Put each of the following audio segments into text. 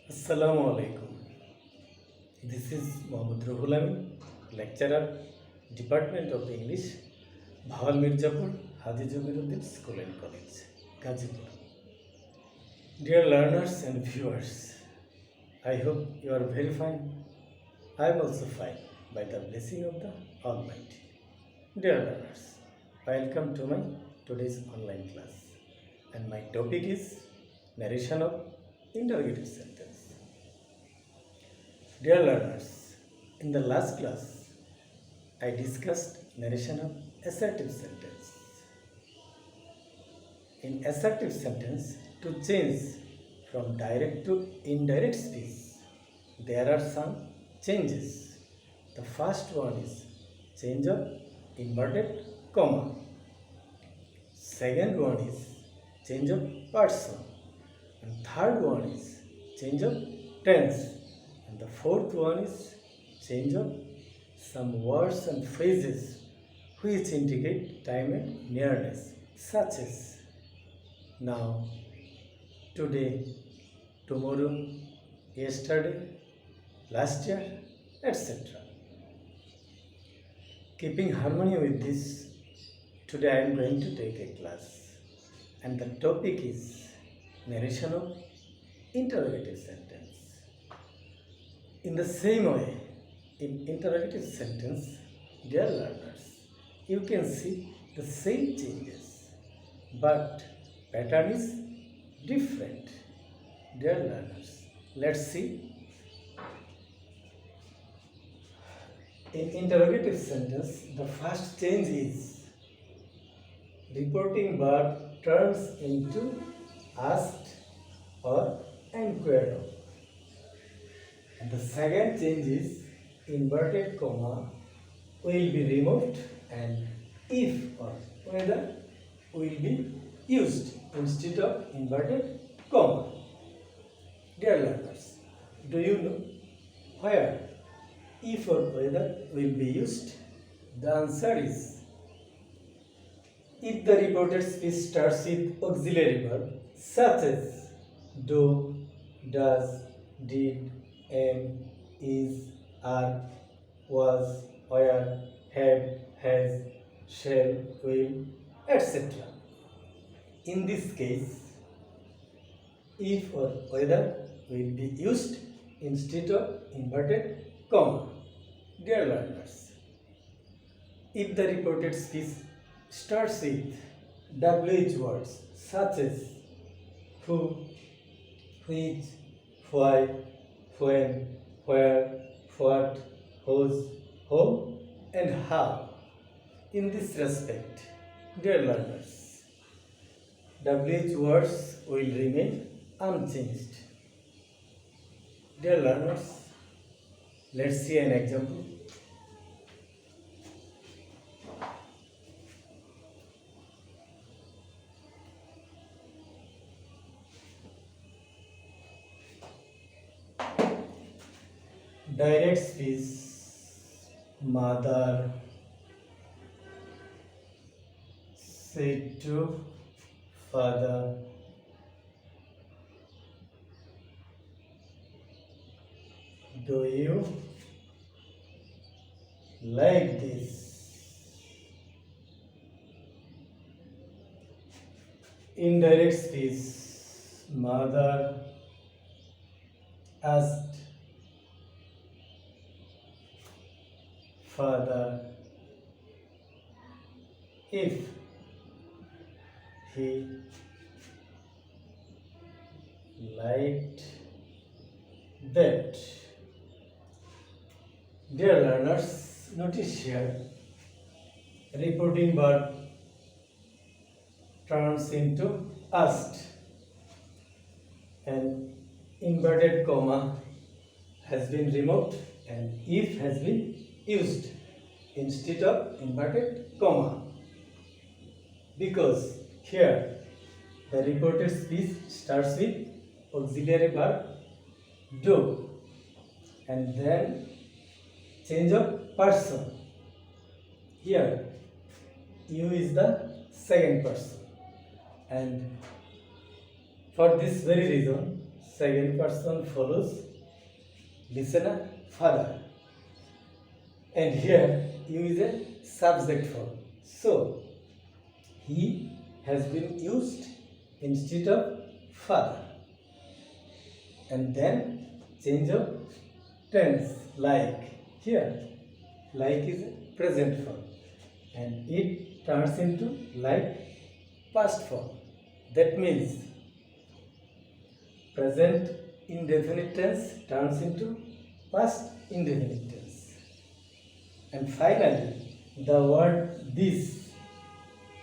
Assalamu alaikum. This is Ruhul, Amin, lecturer, Department of English, Bhawal Mirzapur, Hazi Jamir Uddin School and College, Gazipur. Dear learners and viewers, I hope you are very fine. I am also fine by the blessing of the Almighty. Dear learners, welcome to my today's online class, and my topic is narration of interrogative sentence. Dear learners, in the last class, I discussed narration of assertive sentence. In assertive sentence, to change from direct to indirect speech, there are some changes. The first one is change of inverted comma. Second one is change of person. And third one is change of tense. And the fourth one is change of some words and phrases which indicate time and nearness, such as now, today, tomorrow, yesterday, last year, etc. Keeping harmony with this, today I am going to take a class, and the topic is narration of interrogative sentence. In the same way, in interrogative sentence, dear learners, you can see the same changes, but pattern is different. Dear learners, let's see. In interrogative sentence, the first change is reporting verb turns into asked or inquired of. And the second change is inverted comma will be removed and if or whether will be used instead of inverted comma. Dear learners, do you know where if or whether will be used? The answer is if the reported speech starts with auxiliary verb such as do, does, did, am, is, are, was, were, have, has, shall, will, etc. In this case, if or whether will be used instead of inverted comma. Dear learners, if the reported speech starts with WH words such as who, which, why, when, where, what, whose, whom, and how. In this respect, dear learners, WH words will remain unchanged. Dear learners, let's see an example. Direct speech, mother said to father, do you like this? Indirect speech, mother asked father if he liked that. Dear learners, notice here reporting verb turns into asked and inverted comma has been removed and if has been used instead of inverted comma, because here the reported speech starts with auxiliary verb do and then change of person. Here you is the second person, and for this very reason second person follows listener father, and here you is a subject form. So he has been used instead of father, and then change of tense, like here like is a present form and it turns into like past form. That means present indefinite tense turns into past indefinite tense. And finally, the word this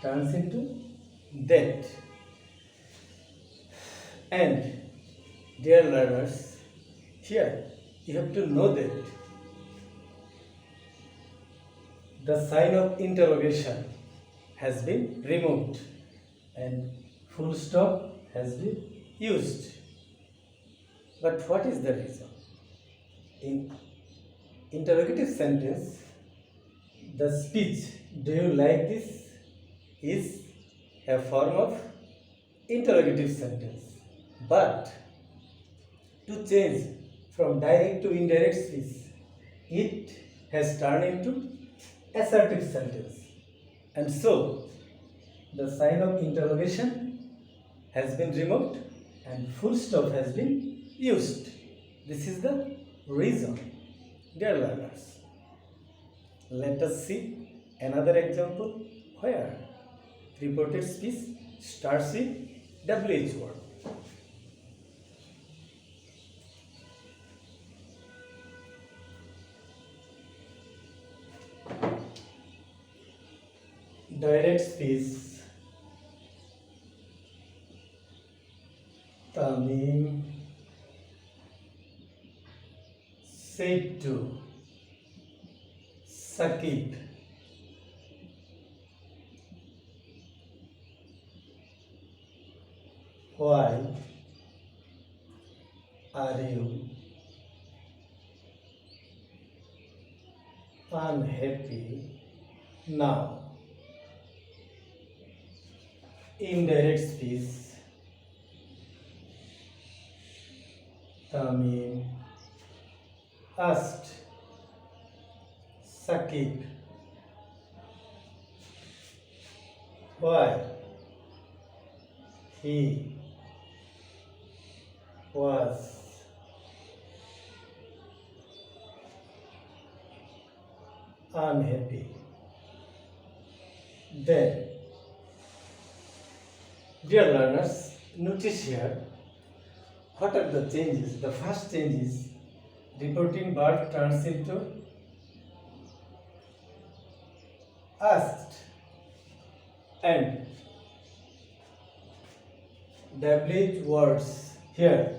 turns into that. And dear learners, here you have to know that the sign of interrogation has been removed and full stop has been used. But what is the reason? In interrogative sentence, the speech, do you like this, is a form of interrogative sentence. But to change from direct to indirect speech, it has turned into assertive sentence. And so, the sign of interrogation has been removed and full stop has been used. This is the reason. Dear learners, let us see another example where reported speech starts with WH word. Direct speech. Tamim said to Sakib, why are you unhappy now? Indirect speech. Tamim asked Sakib why he was unhappy. Then, dear learners, notice here what are the changes. The first change is reporting verb turns into asked, and WH words here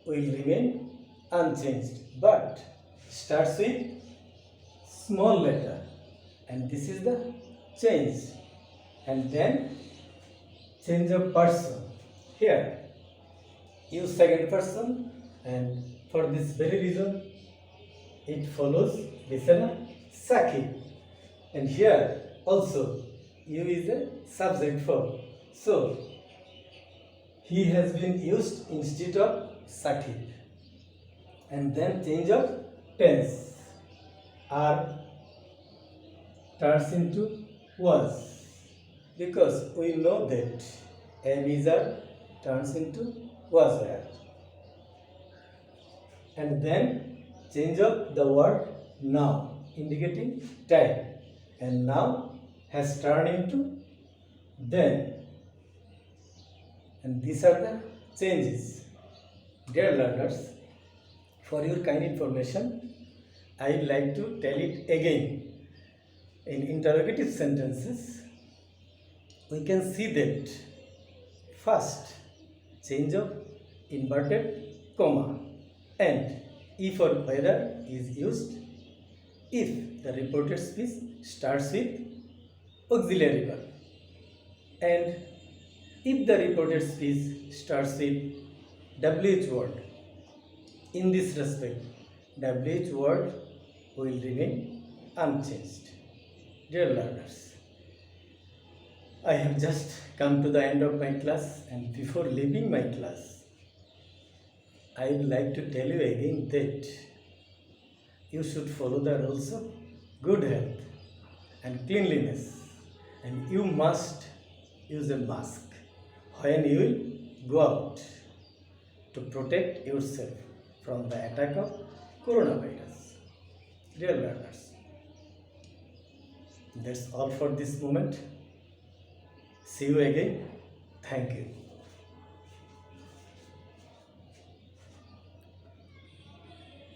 will remain unchanged but starts with small letter, and this is the change. And then change of person, here use second person, and for this very reason it follows listener Sakib, and here also you is a subject form, so he has been used instead of Sakib. And then change of tense, are turns into was, because we know that am is are turns into was were. And then change of the word now, indicating time, and now has turned into then. And these are the changes. Dear learners, for your kind information, I would like to tell it again. In interrogative sentences, we can see that first, change of inverted comma and if or whether is used if the reported speech starts with auxiliary verb, and if the reported speech starts with WH word. In this respect, WH word will remain unchanged. Dear learners, I have just come to the end of my class, and before leaving my class, I would like to tell you again that you should follow the rules of good health and cleanliness, and you must use a mask when you will go out to protect yourself from the attack of coronavirus. Dear learners, that's all for this moment. See you again. Thank you.